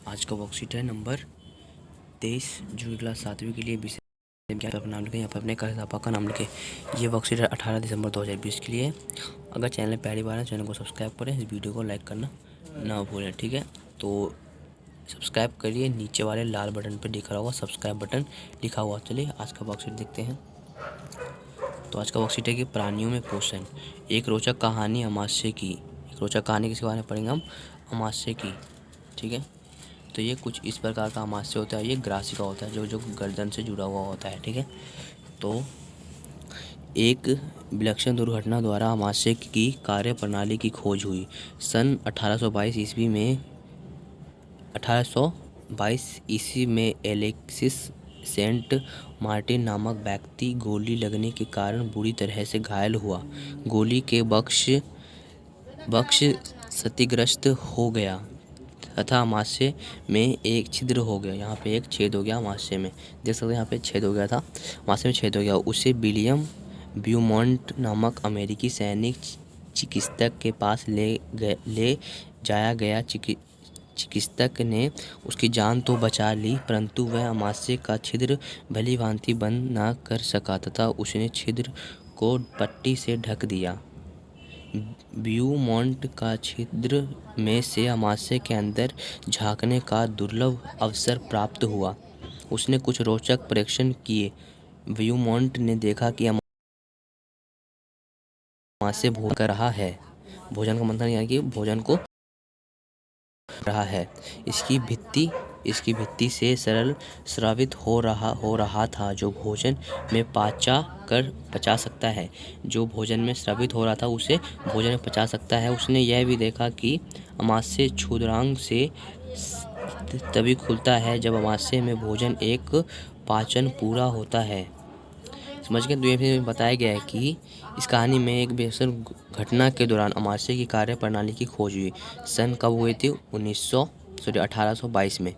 आज का वर्कशीट है नंबर 23 जो कि क्लास 7वीं के लिए विषय विज्ञान पर नाम लिखें। यहाँ पर अपने अध्यापक का नाम लिखें। ये वर्कशीट है 18 दिसंबर 2020 के लिए। अगर चैनल पहली बार है चैनल को सब्सक्राइब करें, इस वीडियो को लाइक करना ना भूलें, ठीक है। तो सब्सक्राइब करिए, नीचे वाले लाल बटन पर दिख रहा होगा सब्सक्राइब बटन लिखा हुआ। चलिए आज का वर्कशीट देखते हैं। तो आज का वर्कशीट है कि प्राणियों में पोषण, एक रोचक कहानी अमाशय की। एक रोचक कहानी किसके बारे में पढ़ेंगे हम? अमाशय की, ठीक है। तो ये कुछ इस प्रकार का अमाशय होता है। ये ग्रासी का होता है जो गर्दन से जुड़ा हुआ होता है, ठीक है। तो एक विलक्षण दुर्घटना द्वारा अमाशय की कार्य प्रणाली की खोज हुई। सन 1822 ईस्वी में एलेक्सिस सेंट मार्टिन नामक व्यक्ति गोली लगने के कारण बुरी तरह से घायल हुआ। गोली के बक्स क्षतिग्रस्त हो गया तथा अमाशय में एक छिद्र हो गया। यहाँ पे एक छेद हो गया अमाशय में, देख सकते हैं यहाँ पे छेद हो गया था, अमाशय में छेद हो गया। उसे विलियम ब्यूमॉन्ट नामक अमेरिकी सैनिक चिकित्सक के पास ले जाया गया। चिकित्सक ने उसकी जान तो बचा ली, परंतु वह अमाशय का छिद्र भली भांति बंद न कर सका तथा उसने छिद्र को पट्टी से ढक दिया। ब्यूमॉन्ट का छिद्र में से अमाशय के अंदर झांकने का दुर्लभ अवसर प्राप्त हुआ। उसने कुछ रोचक परीक्षण किए। ब्यूमॉन्ट ने देखा कि अमाशय भोजन कर रहा है, भोजन का मंथन यानी कि भोजन को रहा है। इसकी भित्ति से सरल स्रावित हो रहा था जो भोजन में पचा सकता है। जो भोजन में स्रावित हो रहा था उसे भोजन में पचा सकता है। उसने यह भी देखा कि अमाशय क्षुद्रांग से तभी खुलता है जब अमाशय में भोजन एक पाचन पूरा होता है। समझ गए। तो ये फिर बताया गया है कि इस कहानी में एक बेहतर घटना के दौरान अमाशय की कार्य प्रणाली की खोज हुई। सन कब हुई थी? 1822 में।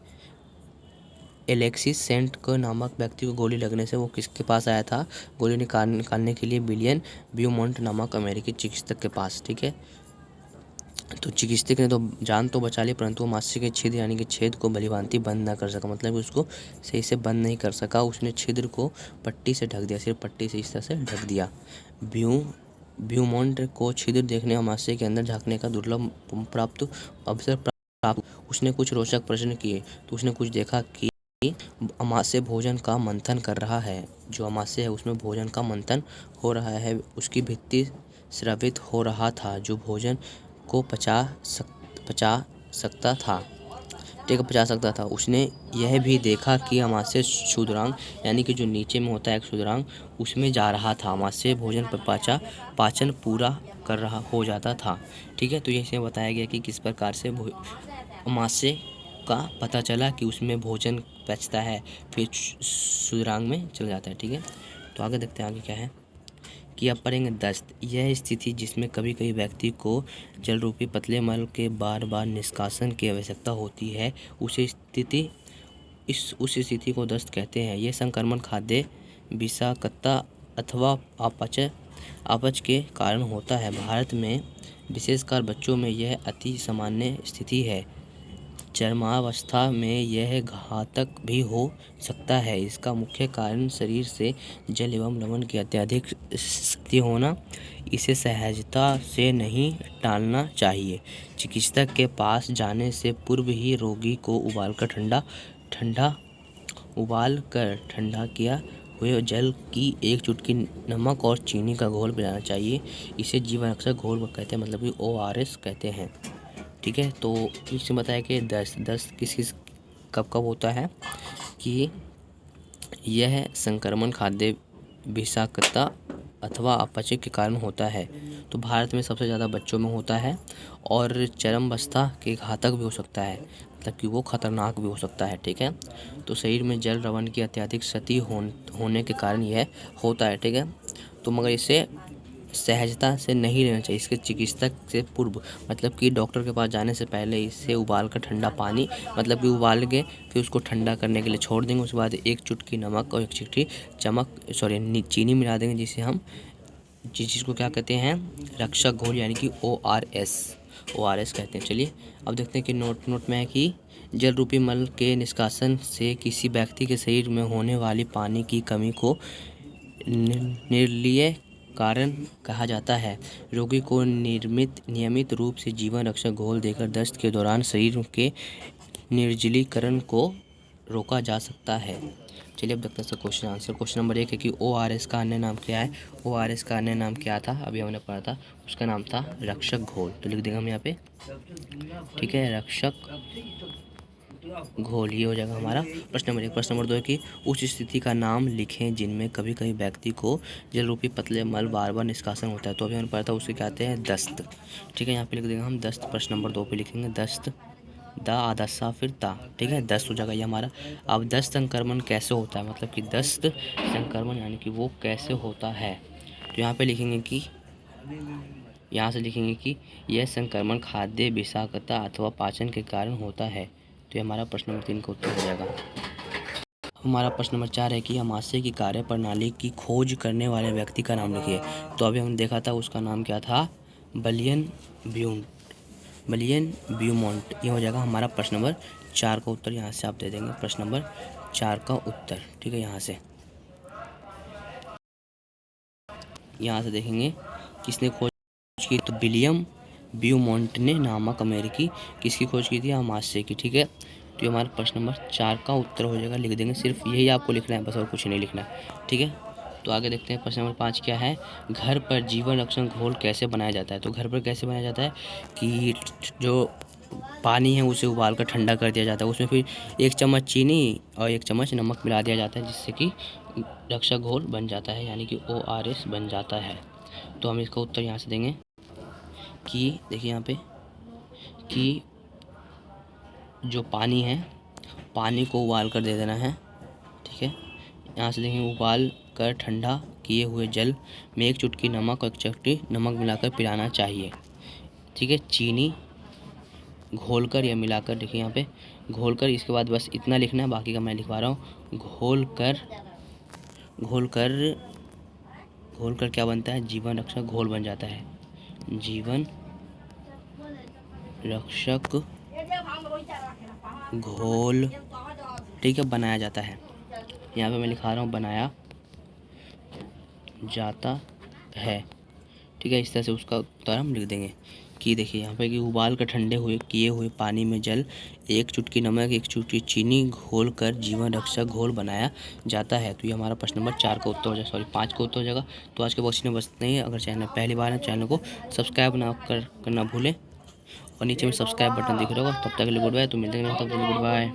एलेक्सिस सेंट को नामक व्यक्ति को गोली लगने से वो किसके पास आया था? गोली निकालने के लिए विलियम ब्यूमॉन्ट नामक अमेरिकी चिकित्सक के पास, ठीक है। तो चिकित्सक ने तो जान तो बचा ली, परंतु अमाशय के छिद्र यानी कि छेद को भलीभांति बंद ना कर सका, मतलब कि उसको सही से बंद नहीं कर सका। उसने छिद्र को पट्टी से ढक दिया, सिर्फ पट्टी से इस तरह से ढक दिया। ब्यूमॉन्ट को छिद्र देखने अमाशय के अंदर झांकने का दुर्लभ अवसर प्राप्त। उसने कुछ रोचक प्रश्न किए। तो उसने कुछ देखा कि अमाशय भोजन का मंथन कर रहा है। जो अमाशय है उसमें भोजन का मंथन हो रहा है। उसकी भित्ति स्रावित हो रहा था जो भोजन को पचा सकता था, ठीक है, पचा सकता था। उसने यह भी देखा कि अमाशय क्षुद्रांग यानी कि जो नीचे में होता है क्षुद्रांग उसमें जा रहा था। अमाशय भोजन पर पाचन पूरा कर रहा हो जाता था, ठीक है। तो ये इसमें बताया गया कि किस प्रकार से अमाशय का पता चला कि उसमें भोजन पचता है, फिर क्षुद्रांग में चला जाता है, ठीक है। तो आगे देखते हैं आगे क्या है कि अब पढ़ेंगे दस्त। यह स्थिति जिसमें कभी कभी व्यक्ति को जल रूपी पतले मल के बार बार निष्कासन की आवश्यकता होती है, उस स्थिति को दस्त कहते हैं। यह संक्रमण खाद्य विषाक्तता अथवा अपच के कारण होता है। भारत में विशेषकर बच्चों में यह अति सामान्य स्थिति है। चरमावस्था में यह घातक भी हो सकता है। इसका मुख्य कारण शरीर से जल एवं लवण की अत्यधिक शक्ति होना। इसे सहजता से नहीं टालना चाहिए। चिकित्सक के पास जाने से पूर्व ही रोगी को उबालकर ठंडा किया हुए जल की एक चुटकी नमक और चीनी का घोल पिलाना चाहिए। इसे जीवन रक्षक घोल कहते हैं, मतलब कि ORS कहते हैं, ठीक है। तो इसमें बताया कि दस्त किस कब होता है कि यह संक्रमण खाद्य विषाक्तता अथवा अपच के कारण होता है। तो भारत में सबसे ज़्यादा बच्चों में होता है और चरमावस्था के घातक भी हो सकता है, मतलब कि वो खतरनाक भी हो सकता है, ठीक है। तो शरीर में जल लवण की अत्यधिक क्षति होने के कारण यह होता है, ठीक है। तो मगर इसे सहजता से नहीं लेना चाहिए। इसके चिकित्सक से पूर्व, मतलब कि डॉक्टर के पास जाने से पहले इसे उबाल कर ठंडा पानी, मतलब कि उबाल के फिर उसको ठंडा करने के लिए छोड़ देंगे। उसके बाद एक चुटकी नमक और एक चुटकी चीनी मिला देंगे, जिस चीज़ को क्या कहते हैं? रक्षक घोल यानी कि ORS कहते हैं। चलिए अब देखते हैं कि नोट में है कि जल रूपी मल के निष्कासन से किसी व्यक्ति के शरीर में होने वाली पानी की कमी को निर्लीय कारण कहा जाता है। रोगी को नियमित रूप से जीवन रक्षक घोल देकर दस्त के दौरान शरीर के निर्जलीकरण को रोका जा सकता है। चलिए अब देखते हैं क्वेश्चन आंसर। क्वेश्चन नंबर 1 है कि ORS का अन्य नाम क्या है। ORS का अन्य नाम क्या था, अभी हमने पढ़ा था, उसका नाम था रक्षक घोल। तो लिख देंगे हम यहाँ पे, ठीक है, रक्षक घोल, ये हो जाएगा हमारा प्रश्न नंबर 1। प्रश्न नंबर 2 है कि उस स्थिति का नाम लिखें जिनमें कभी कभी व्यक्ति को जल रूपी पतले मल बार बार निष्कासन होता है। तो अभी हमने पढ़ा था, उसके कहते हैं दस्त, ठीक है, यहाँ पे लिख देंगे हम दस्त। प्रश्न नंबर 2 पे लिखेंगे दस्त, द आदसा फिर ता, ठीक है, दस्त हो जाएगा ये हमारा। अब दस्त संक्रमण कैसे होता है, मतलब कि दस्त संक्रमण यानी कि वो कैसे होता है, तो यहाँ पे लिखेंगे कि, यहाँ से लिखेंगे कि यह संक्रमण खाद्य विषाक्तता अथवा पाचन के कारण होता है। तो ये हमारा प्रश्न नंबर 3 का उत्तर हो जाएगा। हमारा प्रश्न नंबर 4 है कि आमाशय की कार्य प्रणाली की खोज करने वाले व्यक्ति का नाम लिखिए। तो अभी हमने देखा था, उसका नाम क्या था, बलियन ब्यूमोंट, ये हो जाएगा हमारा प्रश्न नंबर 4 का उत्तर। यहाँ से आप दे देंगे प्रश्न नंबर 4 का उत्तर, ठीक है। यहाँ से देखेंगे किसने खोज की, तो विलियम ब्यूमोंट ने नामक अमेरिकी किसकी खोज की थी, आमाशय की, ठीक है। तो ये हमारा प्रश्न नंबर 4 का उत्तर हो जाएगा, लिख देंगे। सिर्फ यही आपको लिखना है बस, और कुछ नहीं लिखना है, ठीक है। तो आगे देखते हैं प्रश्न नंबर 5 क्या है, घर पर जीवन रक्षक घोल कैसे बनाया जाता है। तो घर पर कैसे बनाया जाता है कि जो पानी है उसे उबाल कर ठंडा कर दिया जाता है, उसमें फिर 1 चम्मच चीनी और 1 चम्मच नमक मिला दिया जाता है, जिससे कि रक्षक घोल बन जाता है, यानी कि ORS बन जाता है। तो हम इसका उत्तर यहाँ से देंगे कि देखिए यहाँ पे कि जो पानी है, पानी को उबाल कर दे देना है, ठीक है। यहाँ से देखेंगे उबाल कर ठंडा किए हुए जल में 1 चुटकी नमक और 1 चुटकी नमक मिलाकर पिलाना चाहिए, ठीक है। चीनी घोलकर या मिलाकर, देखिए यहाँ पे घोलकर, इसके बाद बस इतना लिखना है, बाकी का मैं लिखवा रहा हूँ। घोलकर क्या बनता है, जीवन रक्षक घोल बन जाता है, जीवन रक्षक घोल, ठीक है, बनाया जाता है। यहाँ पे मैं लिखा रहा हूँ बनाया जाता है, ठीक है। इस तरह से उसका उत्तर हम लिख देंगे कि देखिए यहाँ पे कि उबाल कर ठंडे हुए किए हुए पानी में जल 1 चुटकी नमक 1 चुटकी चीनी घोल कर जीवन रक्षक घोल बनाया जाता है। तो ये हमारा प्रश्न नंबर 4 का उत्तर हो जाएगा, 5 का उत्तर हो जाएगा। तो आज के क्वेश्चन में बस नहीं है। अगर चैनल पहली बार है, चैनल को सब्सक्राइब करना भूलें, और नीचे में सब्सक्राइब बटन दिख रहा होगा। तब तक के लिए गुड बाय। तो मिलते हैं, तब तक के लिए गुड बाय।